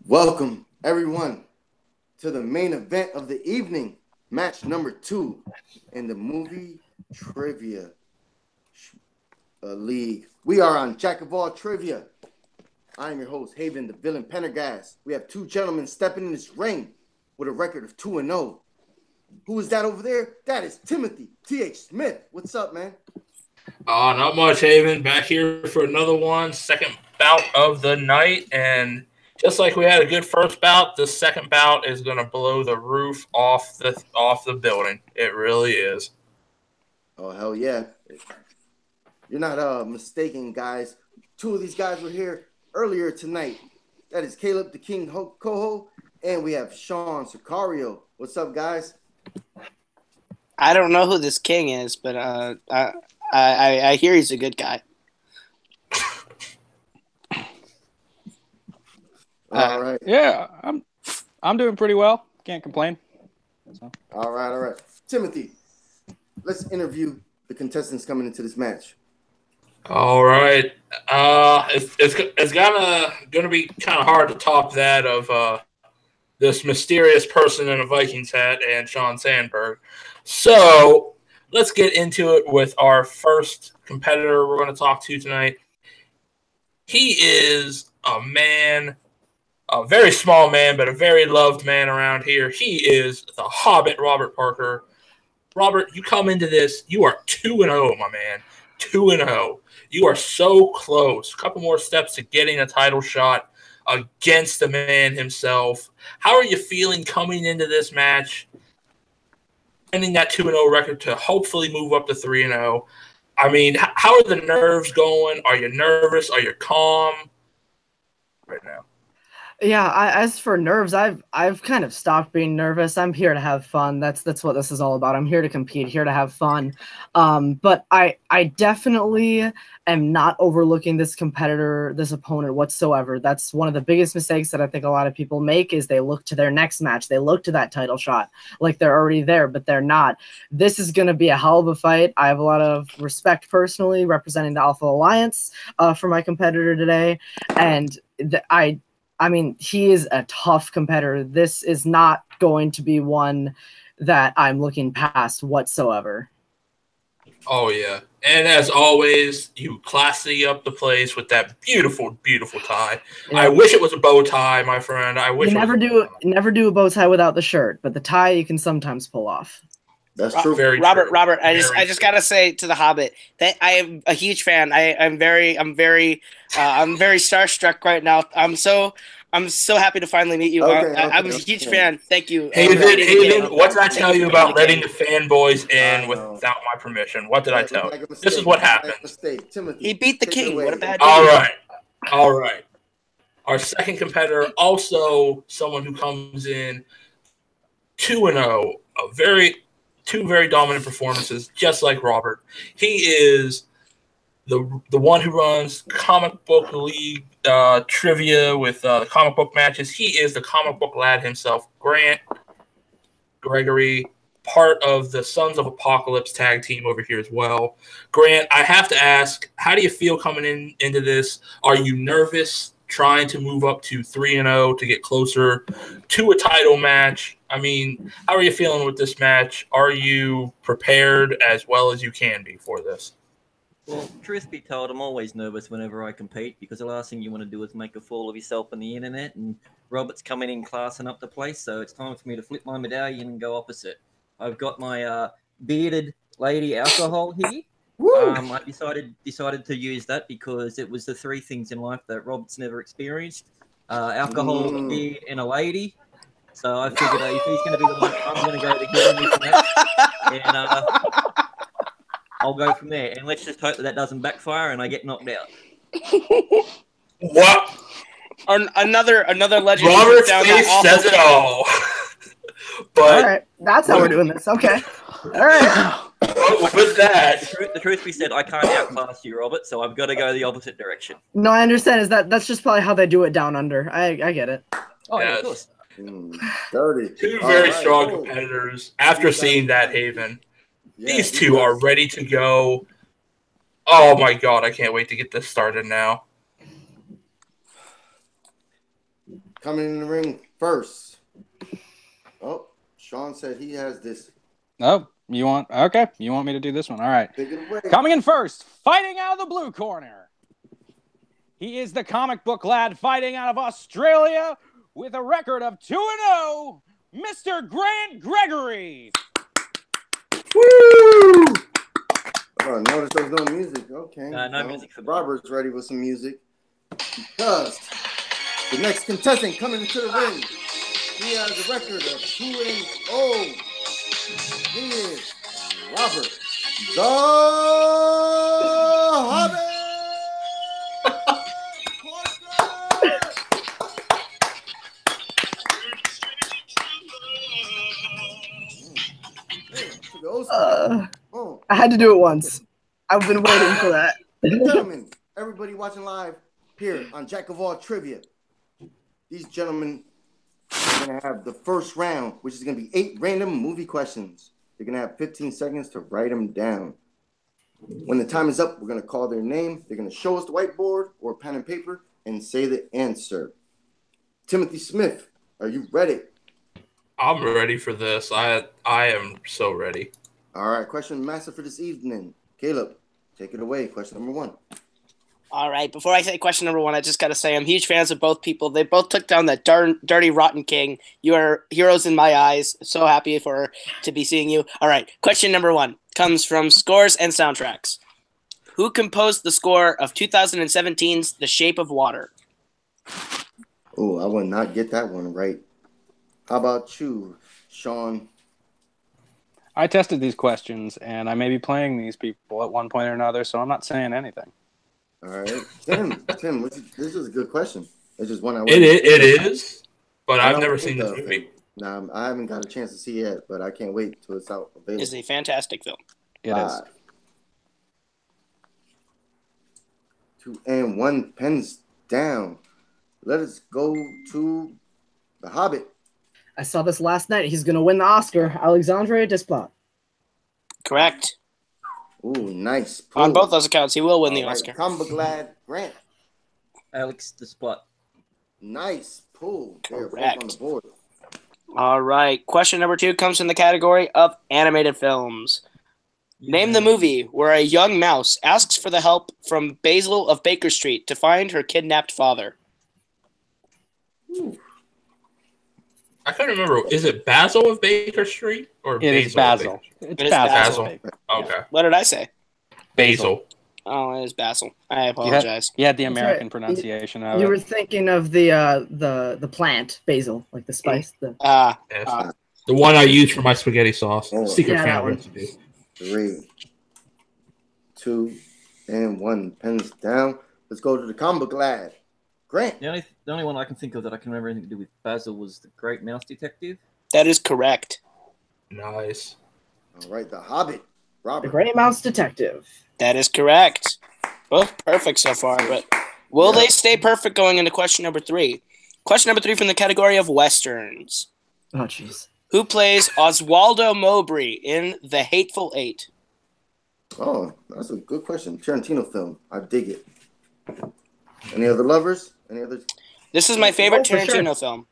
Welcome, everyone, to the main event of the evening, match number 2 in the movie trivia league. We are on Jack of All Trivia. I'm your host, Haven, the villain Pendergast. We have two gentlemen stepping in this ring with a record of 2-0. Who is that over there? That is Timothy T.H. Smith. What's up, man? Not much, Haven. Back here for another one, second bout of the night. And just like we had a good first bout, the second bout is going to blow the roof off the building. It really is. Oh, hell yeah. You're not mistaken, guys. Two of these guys were here earlier tonight. That is Caleb the King Coho, and we have Sean Sicario. What's up, guys? I don't know who this king is, but I hear he's a good guy. All right. Yeah, I'm doing pretty well. Can't complain. So. All right. Timothy, let's interview the contestants coming into this match. All right. It's gonna be kind of hard to top that of this mysterious person in a Vikings hat and Sean Sandberg. So let's get into it with our first competitor we're going to talk to tonight. He is a man, a very small man, but a very loved man around here. He is the Hobbit, Robert Parker. Robert, you come into this, you are 2-0, my man. 2-0. You are so close. A couple more steps to getting a title shot against the man himself. How are you feeling coming into this match? Ending that 2-0 record to hopefully move up to 3-0. I mean, how are the nerves going? Are you nervous? Are you calm right now? Yeah, as for nerves, I've kind of stopped being nervous. I'm here to have fun. That's what this is all about. I'm here to compete, here to have fun. But I definitely am not overlooking this competitor, this opponent whatsoever. That's one of the biggest mistakes that I think a lot of people make is they look to their next match. They look to that title shot like they're already there, but they're not. This is going to be a hell of a fight. I have a lot of respect personally representing the Alpha Alliance for my competitor today. And I mean, he is a tough competitor. This is not going to be one that I'm looking past whatsoever. Oh, yeah. And as always, you classy up the place with that beautiful, beautiful tie. Yeah. I wish it was a bow tie, my friend. I wish you never do a bow tie without the shirt, but the tie you can sometimes pull off. That's true. Robert, I just gotta say to the Hobbit that I am a huge fan. I'm very starstruck right now. I'm so happy to finally meet you. I'm a huge fan. Thank you. Haven, what did I tell you about letting the fanboys in without my permission? What did I tell you? This is what happened. He beat the king. What a bad day. All right. Our second competitor, also someone who comes in 2-0, two very dominant performances, just like Robert. He is the one who runs comic book league trivia with the comic book matches. He is the comic book lad himself, Grant Gregory, part of the Sons of Apocalypse tag team over here as well. Grant, I have to ask, how do you feel coming into this? Are you nervous trying to move up to 3-0 to get closer to a title match? I mean, how are you feeling with this match? Are you prepared as well as you can be for this? Well, truth be told, I'm always nervous whenever I compete because the last thing you want to do is make a fool of yourself on the internet, and Robert's coming in classing up the place, so it's time for me to flip my medallion and go opposite. I've got my bearded lady alcohol here. I decided to use that because it was the three things in life that Robert's never experienced: alcohol, beer, and a lady. So I figured if he's going to be the one, I'm going to go to him with that, and I'll go from there. And let's just hope that doesn't backfire and I get knocked out. What? Another legend. Robert's face says it all. But all right, that's how we're doing this. Okay. All right. With that, the truth be said, I can't outclass you, Robert, so I've got to go the opposite direction. No, I understand. That's just probably how they do it down under. I get it. Oh, yeah, of course. Dirty. Two very strong competitors. After seeing that, Haven, these two are ready to go. Oh my God, I can't wait to get this started now. Coming in the ring first. Oh, Sean said he has this. Oh, you want me to do this one? All right. Take it away. Coming in first, fighting out of the blue corner. He is the comic book lad fighting out of Australia with a record of 2-0, Mr. Grant Gregory. Woo! Oh, notice there was no music. Okay. No music for me. Robert's ready with some music. Because the next contestant coming into the ring, he has a record of 2-0. He is Robert the Hobbit. I had to do it once. I've been waiting for that. Gentlemen, everybody watching live here on Jack of All Trivia. These gentlemen are going to have the first round, which is going to be 8 random movie questions. They're going to have 15 seconds to write them down. When the time is up, we're going to call their name. They're going to show us the whiteboard or pen and paper and say the answer. Timothy Smith, are you ready? I'm ready for this. I am so ready. All right, question master for this evening. Caleb, take it away. Question number 1. All right. Before I say question number 1, I just got to say I'm huge fans of both people. They both took down that dirty, rotten king. You are heroes in my eyes. So happy to be seeing you. All right. Question number 1 comes from Scores and Soundtracks. Who composed the score of 2017's The Shape of Water? Oh, I will not get that one right. How about you, Sean? I tested these questions, and I may be playing these people at one point or another, so I'm not saying anything. All right. Tim, this is a good question. It's just one I It is, but I've never seen this movie. No, I haven't got a chance to see it yet, but I can't wait till it's out available. It's a fantastic film. It is. 2 and 1 pens down. Let us go to The Hobbit. I saw this last night. He's going to win the Oscar. Alexandre Desplat. Correct. Ooh, nice pull. On both those accounts, he will win the All right, Oscar. Combaglad Grant. Alex Desplat. Nice pull. They're both Correct. on the board. All right. Question number 2 comes from the category of animated films. Name the movie where a young mouse asks for the help from Basil of Baker Street to find her kidnapped father. Ooh. I can't remember. Is it Basil of Baker Street or It is Basil. It It's is Basil. Basil. Okay. What did I say? Basil. Oh, it is Basil. I apologize. You had the That's American right. pronunciation of You it. were thinking of the plant, basil, like the spice. Yes. The one I use for my spaghetti sauce. Oh, Secret yeah, that family one. recipe. 3, 2, and 1 pens down. Let's go to the Combaglad Grant. The only one I can think of that I can remember anything to do with Basil was The Great Mouse Detective. That is correct. Nice. All right, The Hobbit. The Robert. Great Mouse Detective. That is correct. Both perfect so far, but will they stay perfect going into question number 3? Question number 3 from the category of Westerns. Oh, jeez. Who plays Oswaldo Mowbray in The Hateful Eight? Oh, that's a good question. Tarantino film. I dig it. Any other lovers? Any other? This is my favorite Oh, for sure. Tarantino film.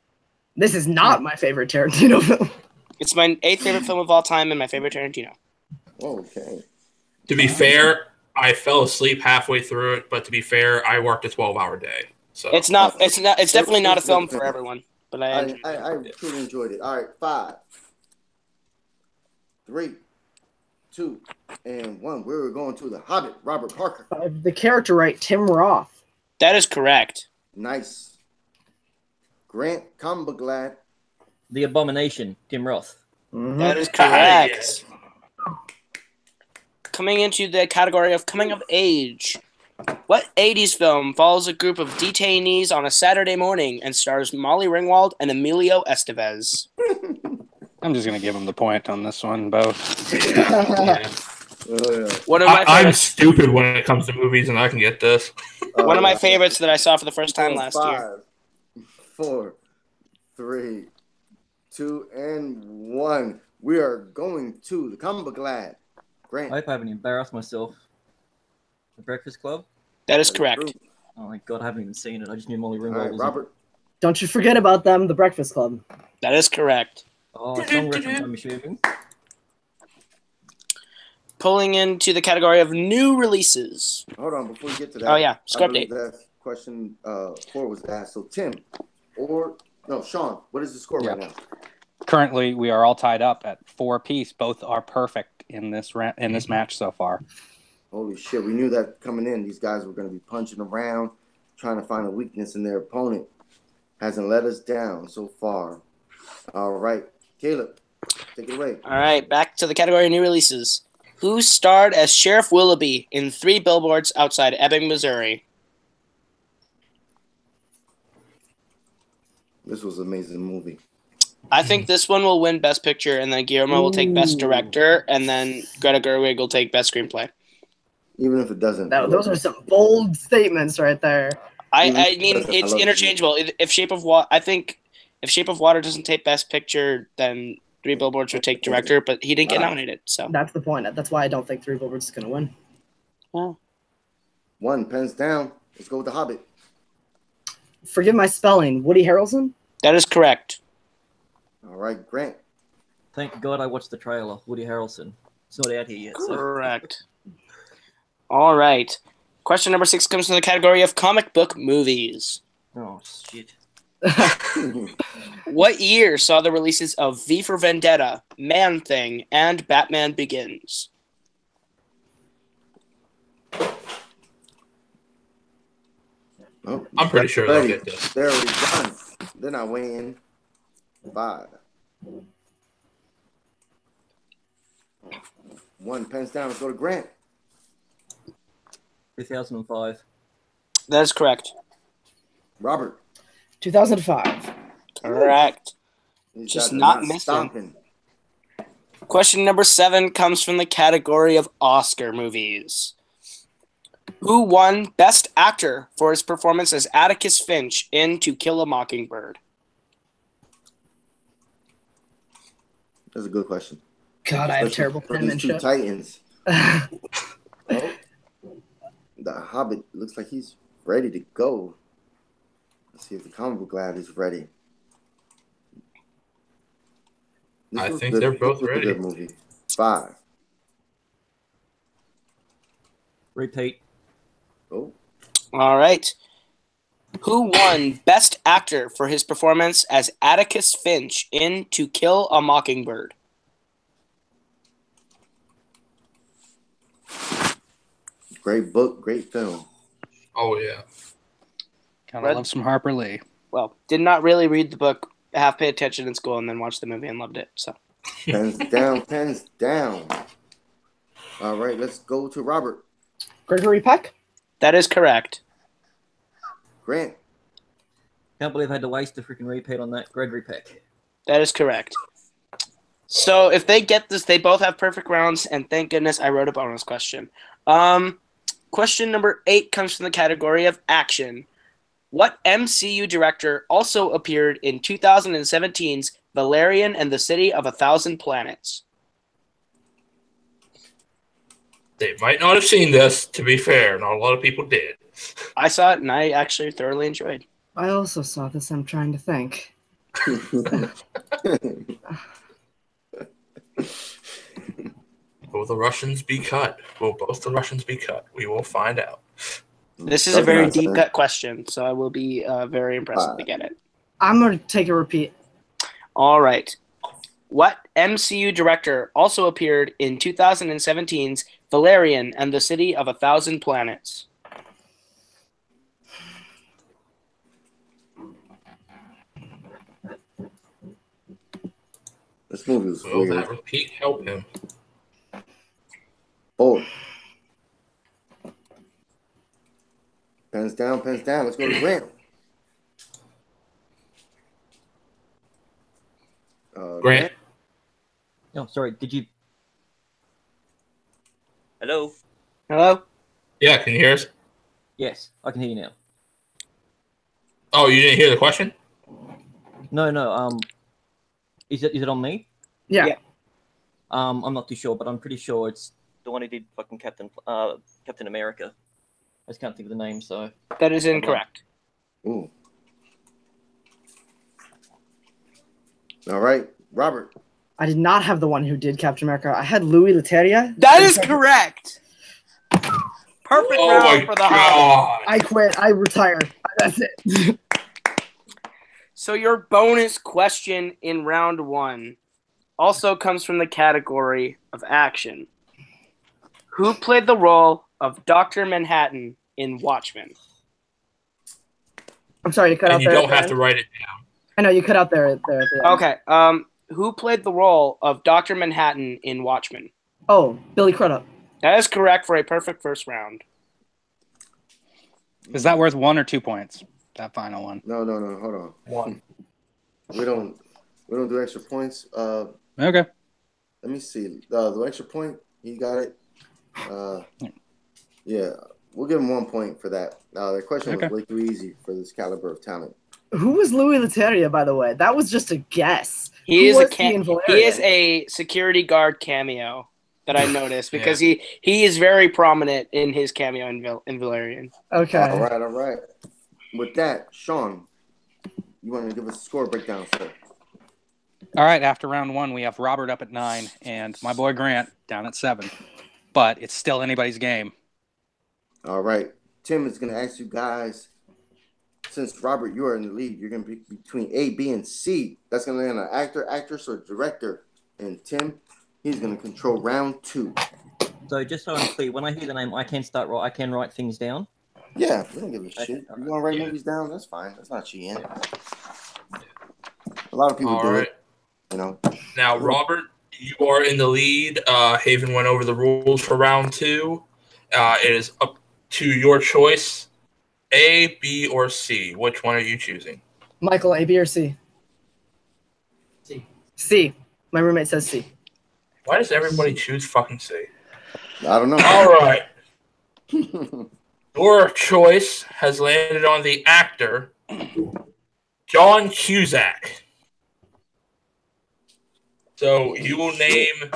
This is not my favorite Tarantino film. It's my 8th favorite film of all time and my favorite Tarantino. Okay. To be fair, I fell asleep halfway through it, but to be fair, I worked a 12-hour day. So It's definitely not a film for everyone, but I truly enjoyed it. All right, 5, 3, 2, and 1. We're going to The Hobbit. Robert Parker. The character right, Tim Roth. That is correct. Nice. Grant Combaglad. The Abomination, Tim Roth. Mhm. That is correct. Coming into the category of coming of age. What 80s film follows a group of detainees on a Saturday morning and stars Molly Ringwald and Emilio Estevez? I'm just going to give him the point on this one, both. yeah. One of my I'm favorites, stupid when it comes to movies, and I can get this. one of my favorites that I saw for the first time last year. 5, 4, 3, 2, and 1. We are going to The Combaglad. Grant. I hope I haven't embarrassed myself. The Breakfast Club. That is correct. Oh my god, I haven't even seen it. I just knew Molly All Ringwald right, was Robert. Don't you forget about them, The Breakfast Club. That is correct. Oh, song reference, I'm assuming. Pulling into the category of new releases. Hold on, before we get to that. Oh, yeah, score I believe update. that question 4 was asked. So Tim, Sean, what is the score right now? Currently, we are all tied up at 4 apiece. Both are perfect in this match so far. Holy shit, we knew that coming in. These guys were going to be punching around, trying to find a weakness in their opponent. Hasn't let us down so far. All right, Caleb, take it away. All right, back to the category of new releases. Who starred as Sheriff Willoughby in 3 Billboards Outside Ebbing, Missouri? This was an amazing movie. I think this one will win Best Picture, and then Guillermo will take Best Director, and then Greta Gerwig will take Best Screenplay. Even if it doesn't. Those are some bold statements right there. I mean, it's interchangeable. If Shape of Water, I think if Shape of Water doesn't take Best Picture, then 3 Billboards would take Director, but he didn't get nominated. So that's the point. That's why I don't think 3 Billboards is going to win. Well, 1, pens down. Let's go with The Hobbit. Forgive my spelling. Woody Harrelson? that is correct. All right, Grant. Thank God I watched the trailer. Woody Harrelson. It's not out here yet. So. Correct. All right. Question number 6 comes from the category of comic book movies. Oh, shit. What year saw the releases of V for Vendetta, Man-Thing, and Batman Begins? Oh, I'm pretty sure they'll get this. They're already done. They're not weighing 5. 1, pens down. Let's go to Grant. 2005. That is correct. Robert. 2005. Correct. These Just guys are not missing. stopping. Question number 7 comes from the category of Oscar movies. Who won Best Actor for his performance as Atticus Finch in To Kill a Mockingbird? That's a good question. God, I have terrible for these 2 penmanship. Titans. Oh, the Hobbit looks like he's ready to go. Let's see if the comic book lad is ready. I think they're both This was a ready. good movie. 5. Repeat. Oh, All right. Who won Best Actor for his performance as Atticus Finch in To Kill a Mockingbird? great book, great film. Oh, yeah. Kind of love some Harper Lee. Well, did not really read the book, half pay attention in school, and then watched the movie and loved it. So Pens down, pens down. All right, let's go to Robert. Gregory Peck? that is correct. Grant. Can't believe I had to waste a freaking repeat on that. Gregory Peck. That is correct. So if they get this, they both have perfect rounds, and thank goodness I wrote a bonus question. Question number 8 comes from the category of action. What MCU director also appeared in 2017's Valerian and the City of a Thousand Planets? They might not have seen this, to be fair. Not a lot of people did. I saw it, and I actually thoroughly enjoyed. I also saw this. I'm trying to think. Will the Russians be cut? Will both the Russians be cut? We will find out. This is a very deep cut question, so I will be very impressed if they get it. I'm going to take a repeat. All right. What MCU director also appeared in 2017's Valerian and the City of a Thousand Planets? This movie was Will weird. that repeat help him? 4. Pens down, pens down. Let's go to Grant. Grant? Oh, sorry. Did you? Hello. Hello? Yeah, can you hear us? Yes, I can hear you now. Oh, you didn't hear the question? No. Is it on me? Yeah. Yeah. I'm not too sure, but I'm pretty sure it's the one who did fucking Captain America. I just can't think of the name, so. That is incorrect. Ooh. All right, Robert. I did not have the one who did Captain America. I had Louis Leterrier. That is correct. Perfect Oh round my for the Hobbit. god! I quit. I retire. That's it. So your bonus question in round 1 also comes from the category of action. Who played the role of Dr. Manhattan in Watchmen? I'm sorry, you cut And out you there. don't have to write it down. I know you cut out there at the end. Okay. Who played the role of Dr. Manhattan in Watchmen? Oh, Billy Crudup. That is correct for a perfect first round. Is that worth 1 or 2 points? That final one. No. Hold on. 1. We don't do extra points. Okay. Let me see. The extra point, he got it. Yeah, we'll give him 1 point for that. The question was way too easy for this caliber of talent. Who was Louis Leterrier, by the way? That was just a guess. He is he is a security guard cameo that I noticed because he is very prominent in his cameo in Valerian. Okay. All right. With that, Sean, you want to give us a score breakdown, sir? All right. After round 1, we have Robert up at 9 and my boy Grant down at 7. But it's still anybody's game. All right. Tim is going to ask you guys, since Robert, you are in the lead, you're going to be between A, B, and C. That's going to land an actor, actress, or director. And Tim, he's going to control round 2. So just so I'm clear, when I hear the name, I can write things down. Yeah, we don't give a shit. You want to write movies down? That's fine. That's not cheating. A lot of people do it. You know. Now, Robert, you are in the lead. Haven went over the rules for round 2. It is up to your choice. A, B, or C. Which one are you choosing? Michael, A, B, or C? C. C. My roommate says C. Why does everybody choose fucking C? I don't know. All right. Your choice has landed on the actor, John Cusack. So you will name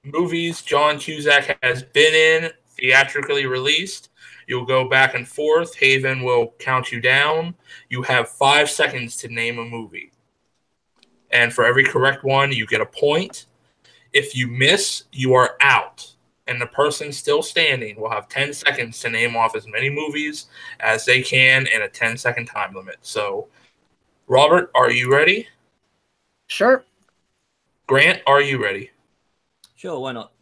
movies John Cusack has been in, theatrically released. You'll go back and forth. Haven will count you down. You have 5 seconds to name a movie. And for every correct one, you get a point. If you miss, you are out. And the person still standing will have 10 seconds to name off as many movies as they can in a 10-second time limit. So, Robert, are you ready? Sure. Grant, are you ready? Sure, why not?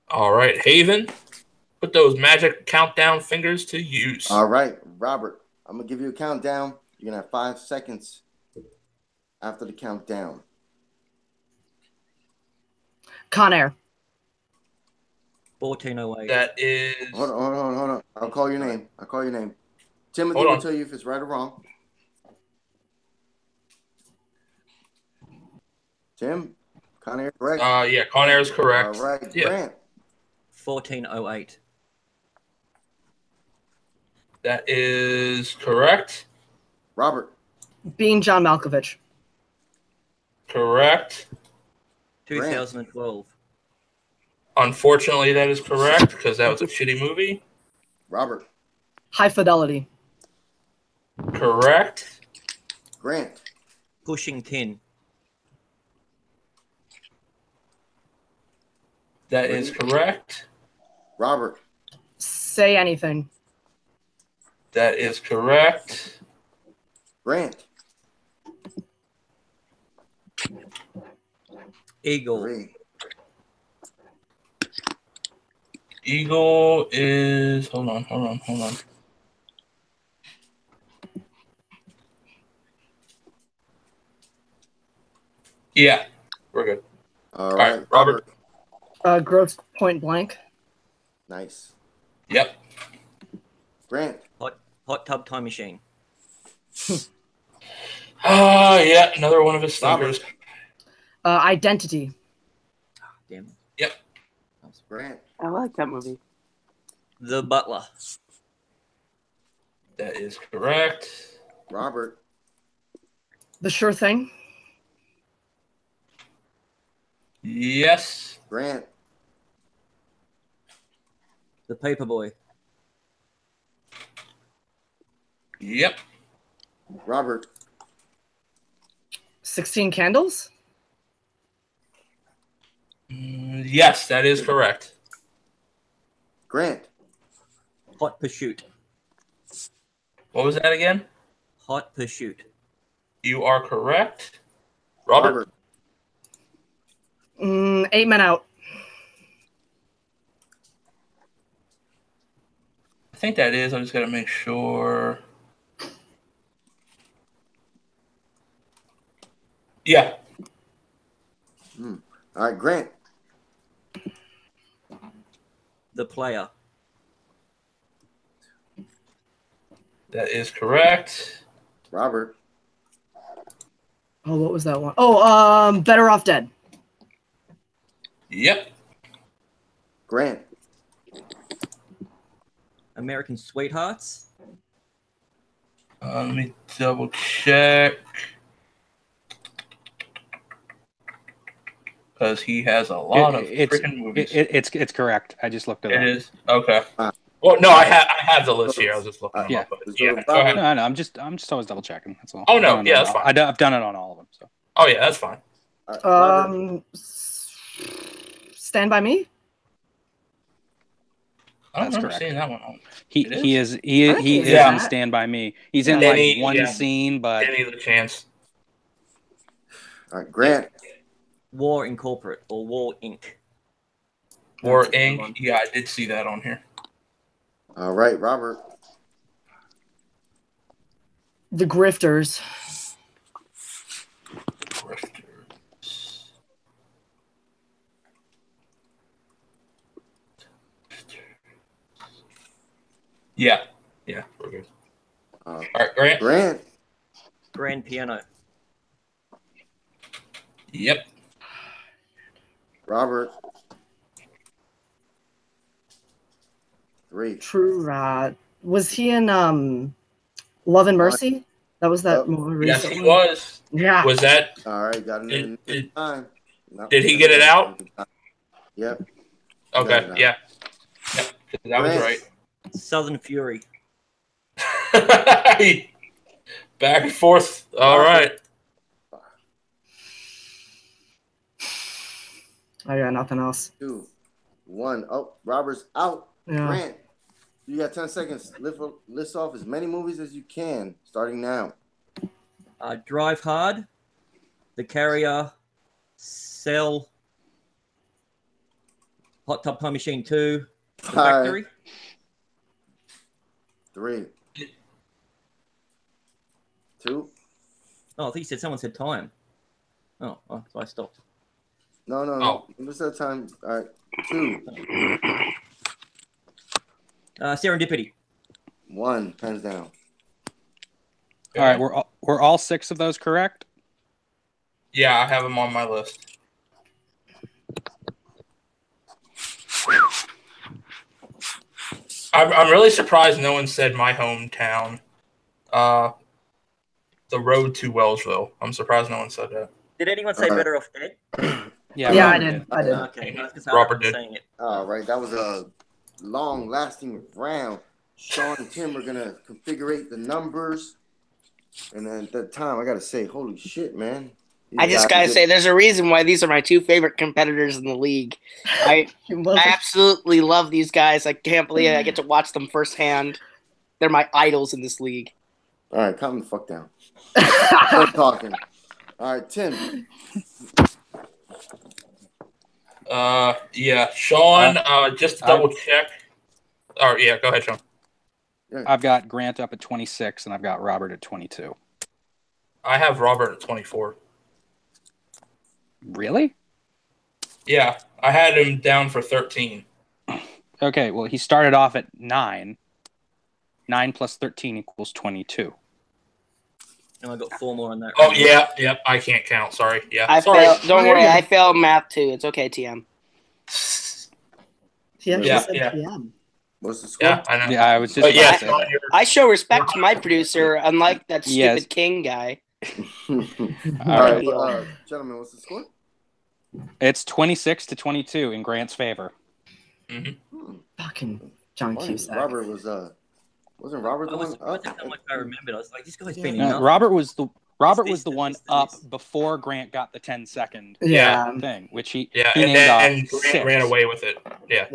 All right, Haven, put those magic countdown fingers to use. All right, Robert, I'm going to give you a countdown. You're going to have 5 seconds after the countdown. Con Air. 1408. That is... Hold on. I'll call your name. Timothy Hold on. will tell you if it's right or wrong. Tim, Con Air, correct? Yeah, Con Air is correct. All right, Yeah. Grant. 1408. That is correct. Robert. Being John Malkovich. Correct. 2012. Unfortunately, that is correct because that was a shitty movie. Robert. High Fidelity. Correct. Grant. Pushing Tin. That is correct. Robert. Say Anything. That is correct. Grant. Eagle. 3. Eagle is... Hold on. Yeah, we're good. All right, Robert. Gross Point Blank. Nice. Yep. Grant. Hot Tub Time Machine. Yeah, another one of his stinkers. Identity. Damn it. Yep. Grant. I like that movie. The Butler. That is correct. Robert. The Sure Thing. Yes. Grant. The Paperboy. Yep. Robert. 16 Candles? Yes, that is correct. Grant. Hot Pursuit. What was that again? Hot Pursuit. You are correct. Robert. 8 Men Out. I think that is. I just got to make sure. Yeah. All right, Grant. The Player. That is correct. Robert. Oh, what was that one? Oh, Better Off Dead. Yep. Grant. American Sweethearts. Let me double check. Because he has a lot of freaking movies. It's correct. I just looked it up. It is? Okay. Well, no, I have the list here. I was just looking Yeah. them up. But yeah, go ahead. No, I'm just always double checking. That's all. Oh, no. Yeah, that's fine. I've done it on all of them. So. Oh, yeah, that's fine. Stand By Me? I don't That's remember correct. seeing that one. He is in Stand By Me. He's in one scene, but Danny the Chance. All right, Grant. War Incorporate or War Inc. War Inc. Yeah, I did see that on here. All right, Robert. The Grifters. Yeah, we're good. All right, Grant. Grand Piano. Yep. Robert. 3. True Rat. Was he in Love and Mercy? That was that movie Yes, recently. he was. Yeah. Was that? All right, got it in time. No, did he get it out? Yep. Okay, yeah. Yep, that was right. Southern Fury. Back and forth. All right. I got nothing else. 2, 1. Oh, Robert's out. Yeah. Grant, you got 10 seconds. List off as many movies as you can, starting now. Drive Hard. The Carrier. Cell. Hot Tub Time Machine 2. The Factory. 3, 2. Oh, I think you said someone said time. Oh, so I stopped. No. Oh. What's that time? All right, 2. Serendipity. 1. Hands down. all right, we're all 6 of those correct. Yeah, I have him on my list. I'm really surprised no one said my hometown. The Road to Wellsville. I'm surprised no one said that. Did anyone say Better Off Dead? Yeah, I did. Okay, Robert did. Saying it. All right, that was a long-lasting round. Sean and Tim are gonna configure the numbers, and then at that time, I gotta say, holy shit, man! I just gotta say, there's a reason why these are my 2 favorite competitors in the league. I absolutely love these guys. I can't believe I get to watch them firsthand. They're my idols in this league. All right, calm the fuck down. Start talking. All right, Tim. Yeah, Sean. Just to double check. Oh, yeah, go ahead, Sean. I've got Grant up at 26, and I've got Robert at 22. I have Robert at 24. Really? Yeah, I had him down for 13. Okay, well, he started off at 9. 9 plus 13 equals 22. And I got 4 more on that. Oh, yeah, yep. I can't count. Sorry. Yeah. I Sorry. failed. Don't worry, I failed math too. It's okay, TM. TM Yeah, said yeah. TM. What's the score? Yeah, I know. Yeah, I was just But yeah, about to say that. I show respect to my producer, unlike that stupid Yes. King guy. All right. right, gentlemen, what's the score? It's 26 to 22 in Grant's favor. Fucking John Funny, Cusack. Robert wasn't Robert I the was one? surprised at how much I remembered. I was like, this guy's been No, enough. Robert was Robert It's was the this, one it's up this. before Grant got the 10-second Yeah. thing, which he Yeah, he and named off Grant 6. ran away with it. Yeah.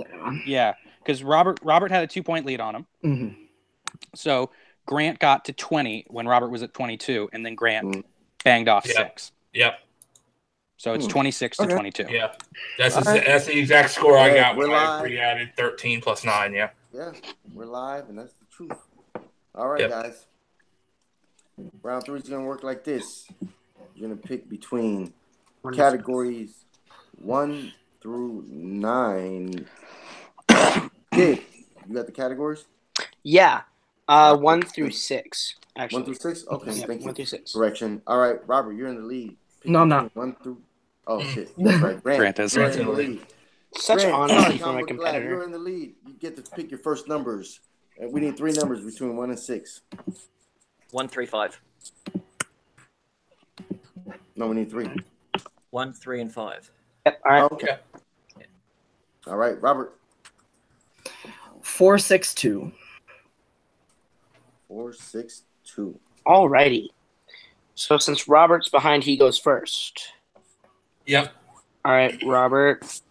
Yeah, because Robert had a 2-point lead on him. Hmm. So Grant got to 20 when Robert was at 22, and then Grant banged off 6. Yep. So it's 26 to 22. Yeah. That's the exact score I got when I live. re-added 13 plus 9. Yeah. Yeah, we're live, and that's the truth. All right, guys. Round 3 is going to work like this. You're going to pick between categories 1 through 9. Kid, you got the categories? Yeah. 1 through 6, actually. 1 through 6? Okay, Yeah, thank you. 1 through 6. Correction. All right, Robert, you're in the lead. Pick No, I'm between not. 1 through... Oh, shit. That's right. Grant is. You're in the lead. Such Grant, honesty Tom, from a we're glad competitor. you're in the lead. You get to pick your first numbers. And we need 3 numbers between 1 and 6. 1, 3, 5. No, we need 3. 1, 3, and 5. Yep. All right. Okay. All right, Robert. 4, 6, 2. 4, 6, 2. All righty. So since Robert's behind, he goes first. Yep. All right, Robert.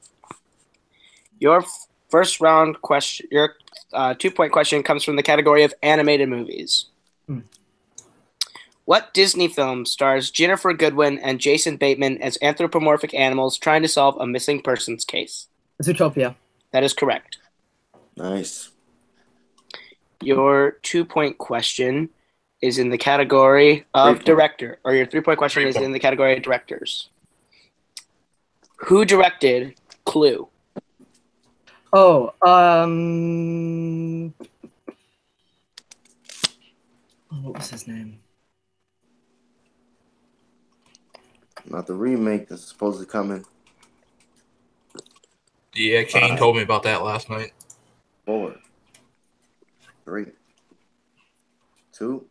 Your first round question, your 2-point question comes from the category of animated movies. What Disney film stars Jennifer Goodwin and Jason Bateman as anthropomorphic animals trying to solve a missing persons case? Zootopia. That is correct. Nice. Your 2-point question is in the category of director, or your 3-point question is in the category of directors. Who directed Clue? Oh, what was his name? Not the remake that's supposed to come in. Yeah, Kane told me about that last night. 4, 3, 2.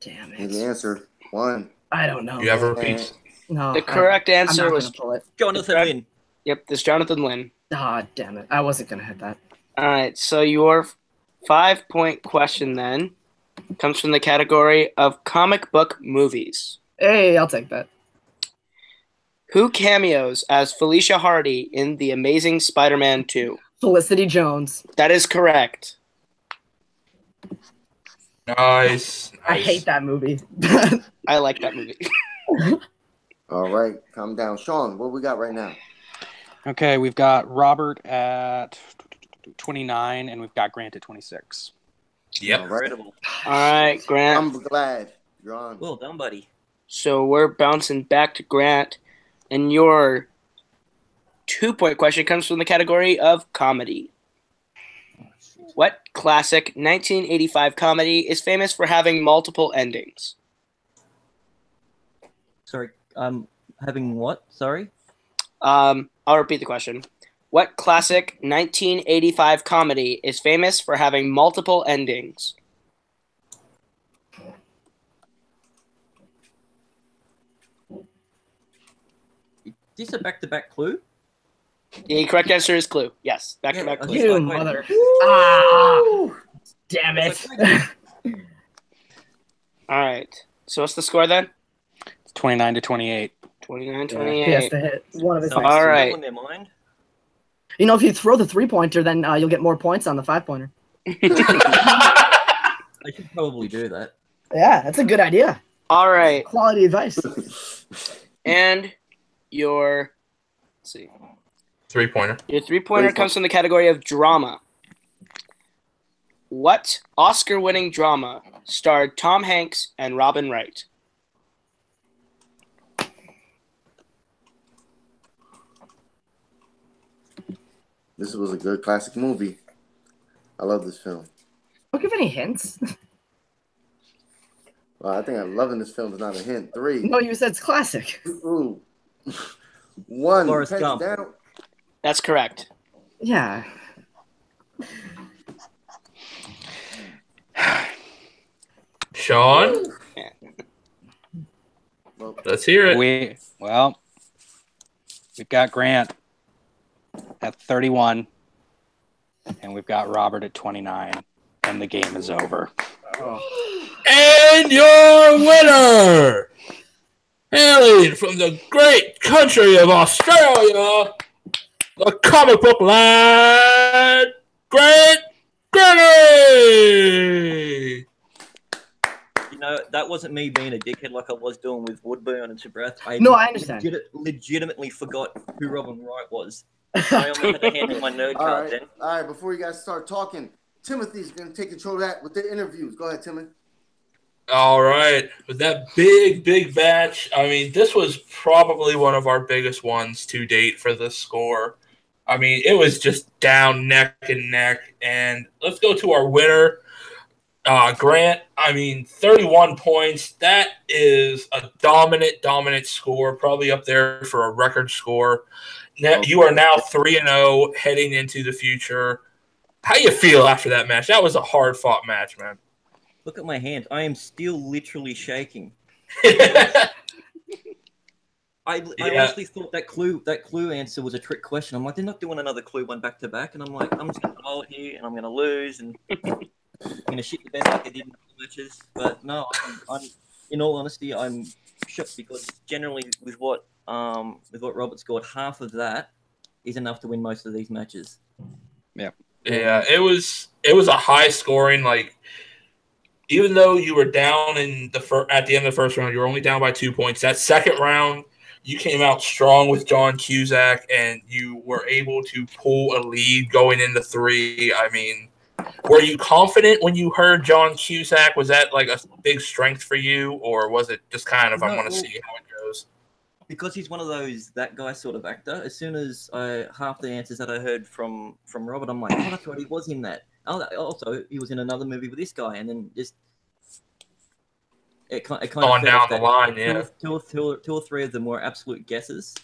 Damn Need the it. answer. 1. I don't know. You have a repeat? No. The correct I'm answer not was gonna pull it. Jonathan Lynn. yep. This Jonathan Lynn. Ah, damn it. I wasn't gonna hit that. All right. So your 5-point question then comes from the category of comic book movies. Hey, I'll take that. Who cameos as Felicia Hardy in The Amazing Spider-Man 2? Felicity Jones. That is correct. Nice. I hate that movie. I like that movie. All right, calm down. Sean, what we got right now? Okay, we've got Robert at 29, and we've got Grant at 26. Yep. All right. All right, Grant. I'm glad you're on. Well done, buddy. So we're bouncing back to Grant, and your 2-point question comes from the category of comedy. What classic 1985 comedy is famous for having multiple endings? Sorry, having what? Sorry? I'll repeat the question. What classic 1985 comedy is famous for having multiple endings? Is this a back-to-back clue? The correct answer is Clue. Yes, back-to-back Yeah, Clue. You Wait. mother. Ah, damn it. All right. So what's the score then? It's 29 to 28. 29, He 28. has to hit one of his. Someone's All still right. in their mind. You know, if you throw the 3-pointer, then you'll get more points on the 5-pointer. I should probably do that. Yeah, that's a good idea. All right. Quality advice. And your, let's see. 3-pointer. Your 3-pointer comes from the category of drama. What Oscar-winning drama starred Tom Hanks and Robin Wright? This was a good classic movie. I love this film. Don't give any hints. Well, I think I'm loving this film is not a hint. 3. No, you said it's classic. 2. 1. Forrest Pens Gump. down. That's correct. Yeah. Sean, Well, let's hear it. We've got Grant at 31, and we've got Robert at 29, and the game is over. And your winner, hailing from the great country of Australia, the comic book lad, Grant Gregory. You know, that wasn't me being a dickhead like I was doing with Woodburn and Breath. I understand. Legitimately forgot who Robin Wright was. I only had to handle my nerd card then. All right, before you guys start talking, Timothy's going to take control of that with the interviews. Go ahead, Timothy. All right. With that big match, I mean, this was probably one of our biggest ones to date for the score. I mean, it was just down neck and neck. And let's go to our winner, Grant. I mean, 31 points. That is a dominant score, probably up there for a record score. Now, you are now 3-0 heading into the future. How you feel after that match? That was a hard-fought match, man. Look at my hand. I am still literally shaking. I honestly thought that clue answer was a trick question. I'm like, they're not doing another clue one back to back, and I'm like, I'm just gonna roll it here, and I'm gonna lose, and I'm gonna shit the bed like I did in other matches. But no, I'm in all honesty, I'm shocked because generally with what Robert scored, half of that is enough to win most of these matches. Yeah. Yeah, it was a high scoring, like, even though you were down at the end of the first round, you were only down by 2 points. That second round, you came out strong with John Cusack, and you were able to pull a lead going into 3. I mean, were you confident when you heard John Cusack? Was that like a big strength for you, or was it just kind of, I want to see how it goes? Because he's one of those that guy sort of actor. As soon as half the answers that I heard from Robert, I'm like, oh, that's right, he was in that. Also, he was in another movie with this guy, and then just it kind of on down the line, yeah. Two or three of them were absolute guesses,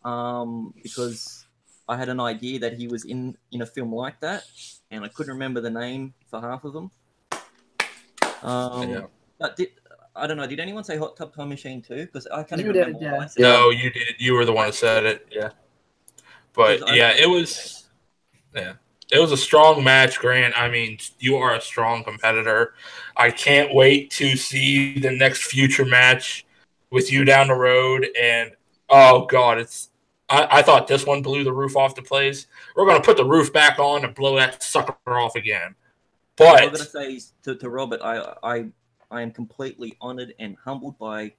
because I had an idea that he was in a film like that, and I couldn't remember the name for half of them. But I don't know. Did anyone say Hot Tub Time Machine too? Because I can't even remember. Yeah. No, you did. You were the one that said it. Yeah. But yeah, it was. Yeah. It was a strong match, Grant. I mean, you are a strong competitor. I can't wait to see the next future match with you down the road. And, oh, God, I thought this one blew the roof off the place. We're going to put the roof back on and blow that sucker off again. But I'm going to say to Robert, I am completely honored and humbled by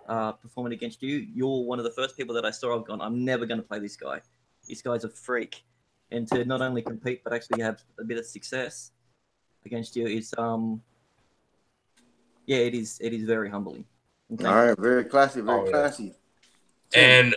performing against you. You're one of the first people that I saw. I've gone, I'm never going to play this guy. This guy's a freak. And to not only compete but actually have a bit of success against you is it is very humbling. All right, very classy, very classy. And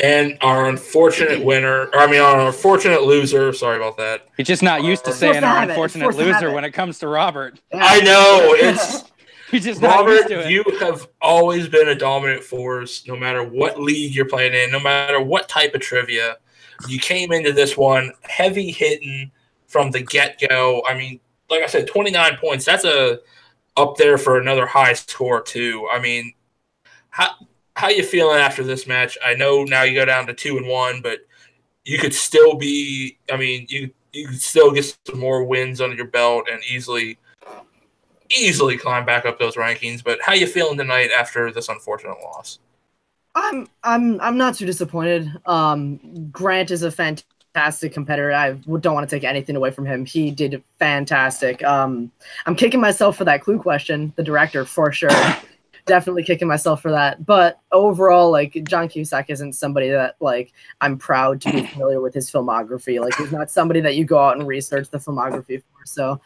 and our unfortunate our unfortunate loser. Sorry about that. He's just not used to saying our unfortunate loser when it comes to Robert. Yeah. I know it's. He's just not used to Robert, it. you have always been a dominant force, no matter what league you're playing in, no matter what type of trivia. You came into this one heavy hitting from the get-go. I mean, like I said, 29 points. That's up there for another high score too. I mean, how you feeling after this match? I know now you go down to 2-1, but you could still be. I mean, you could still get some more wins under your belt and easily climb back up those rankings. But how you feeling tonight after this unfortunate loss? I'm not too disappointed. Grant is a fantastic competitor. I don't want to take anything away from him. He did fantastic. I'm kicking myself for that clue question, the director, for sure. Definitely kicking myself for that. But overall, like, John Cusack isn't somebody that, like, I'm proud to be familiar with his filmography. Like, he's not somebody that you go out and research the filmography for. So,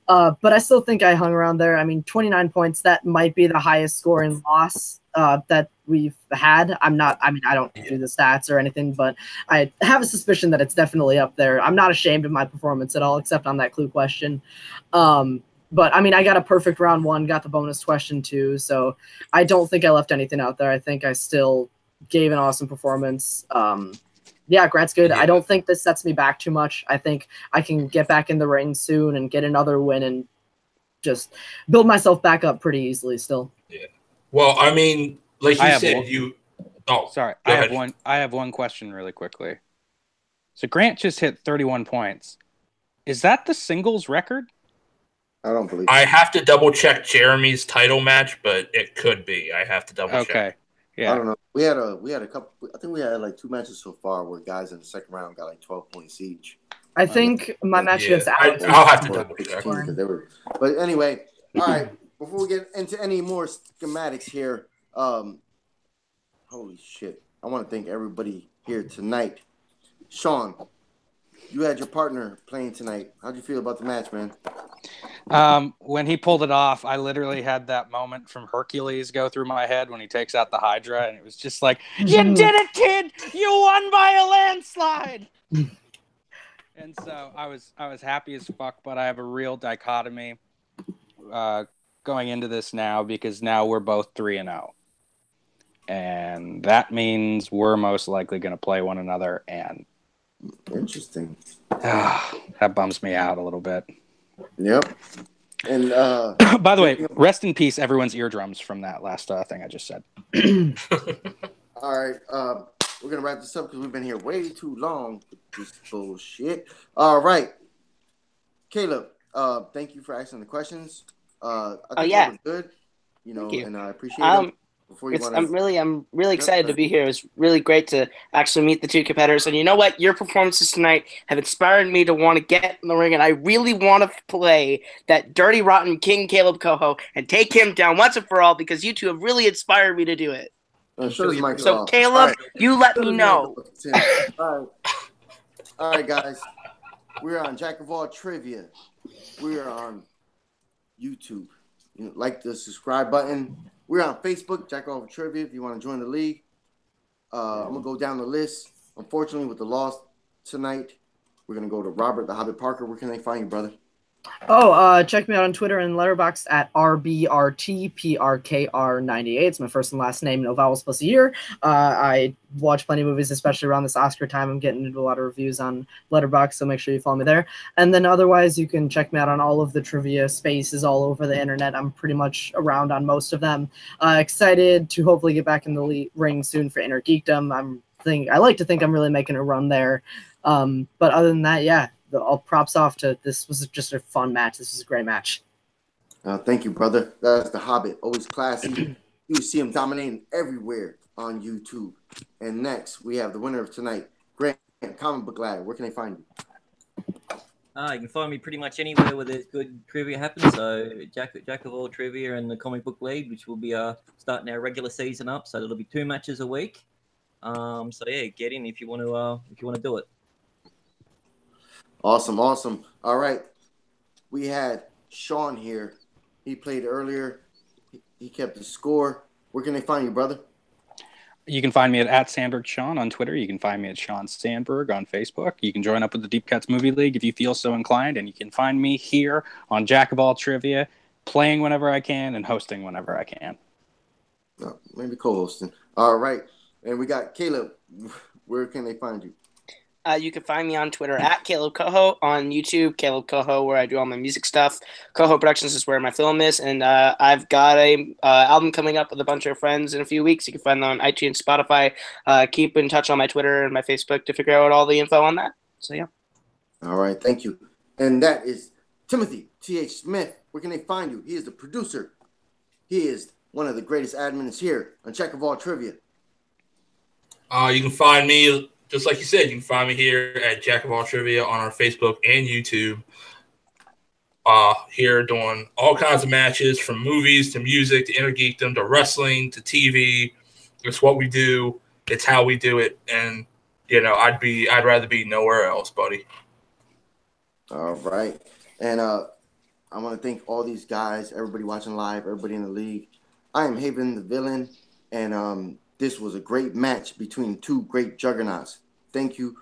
but I still think I hung around there. I mean, 29 points, that might be the highest scoring loss that we've had. I don't do the stats or anything, but I have a suspicion that it's definitely up there. I'm not ashamed of my performance at all, except on that clue question. But I mean, I got a perfect round 1, got the bonus question 2, so I don't think I left anything out there. I think I still gave an awesome performance. Yeah, Grant's good. I don't think this sets me back too much. I think I can get back in the ring soon and get another win and just build myself back up pretty easily still. Yeah. Well, I mean, like you said, I have one question really quickly. So Grant just hit 31 points. Is that the singles record? I don't believe. I have to double check Jeremy's title match, but it could be. I have to double check. Okay. Yeah. I don't know. We had a couple. I think we had like 2 matches so far where guys in the second round got like 12 points each. I think my match against Alex. I'll have to Or double check. 16 because they were. But anyway, all right. Before we get into any more schematics here, holy shit! I want to thank everybody here tonight. Sean, you had your partner playing tonight. How'd you feel about the match, man? When he pulled it off, I literally had that moment from Hercules go through my head when he takes out the Hydra, and it was just like, "You did it, kid! You won by a landslide!" And so I was happy as fuck, but I have a real dichotomy going into this now because now we're both 3-0, and that means we're most likely going to play one another, and Interesting. that bums me out a little bit. Yep. And by the way, rest in peace, everyone's eardrums from that last thing I just said. All right, we're gonna wrap this up because we've been here way too long with this bullshit. All right, Caleb, thank you for asking the questions. I think that was good, and I appreciate it. Before you I'm really excited to be here. It was really great to actually meet the two competitors. And you know what? Your performances tonight have inspired me to want to get in the ring, and I really want to play that dirty, rotten King Caleb Coho and take him down once and for all because you two have really inspired me to do it. So, Caleb, you let me know. All right, guys. We're on Jack of All Trivia. We're on YouTube. Like the subscribe button. We're on Facebook, Jack of All Trivia, if you want to join the league. I'm going to go down the list. Unfortunately, with the loss tonight, we're going to go to Robert the Hobbit Parker. Where can they find you, brother? Check me out on Twitter and Letterboxd at RBRTPRKR98. It's my first and last name, no vowels plus a year. I watch plenty of movies, especially around this Oscar time. I'm getting into a lot of reviews on Letterboxd, so make sure you follow me there. And then otherwise, you can check me out on all of the trivia spaces all over the internet. I'm pretty much around on most of them. Excited to hopefully get back in the ring soon for Inner Geekdom. I like to think I'm really making a run there. But other than that, yeah. All props off to this was just a fun match. This was a great match. Thank you, brother. That's the Hobbit. Always classy. You see him dominating everywhere on YouTube. And next, we have the winner of tonight, Grant, Comic Book Lad. Where can they find you? You can find me pretty much anywhere where there's good trivia happens. So Jack of All Trivia and the Comic Book League, which will be starting our regular season up. So there'll be 2 matches a week. So yeah, get in if you want to do it. Awesome. All right. We had Sean here. He played earlier. He kept the score. Where can they find you, brother? You can find me at @SandbergSean on Twitter. You can find me at Sean Sandberg on Facebook. You can join up with the Deep Cuts Movie League if you feel so inclined. And you can find me here on Jack of All Trivia, playing whenever I can and hosting whenever I can. Maybe co-hosting. All right. And we got Caleb. Where can they find you? You can find me on Twitter at Caleb Coho, on YouTube, Caleb Coho, where I do all my music stuff. Coho Productions is where my film is, and I've got a album coming up with a bunch of friends in a few weeks. You can find them on iTunes, Spotify. Keep in touch on my Twitter and my Facebook to figure out all the info on that. So, yeah. All right, thank you. And that is Timothy T.H. Smith. Where can they find you? He is the producer. He is one of the greatest admins here on Jack of All Trivia. You can find me... Just like you said, you can find me here at Jack of All Trivia on our Facebook and YouTube. Here doing all kinds of matches from movies to music to Inner Geekdom to wrestling to TV. It's what we do. It's how we do it. And, I'd rather be nowhere else, buddy. All right. And I want to thank all these guys, everybody watching live, everybody in the league. I am Haven the Villain, and this was a great match between 2 great juggernauts. Thank you.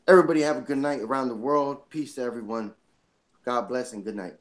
Everybody have a good night around the world. Peace to everyone. God bless and good night.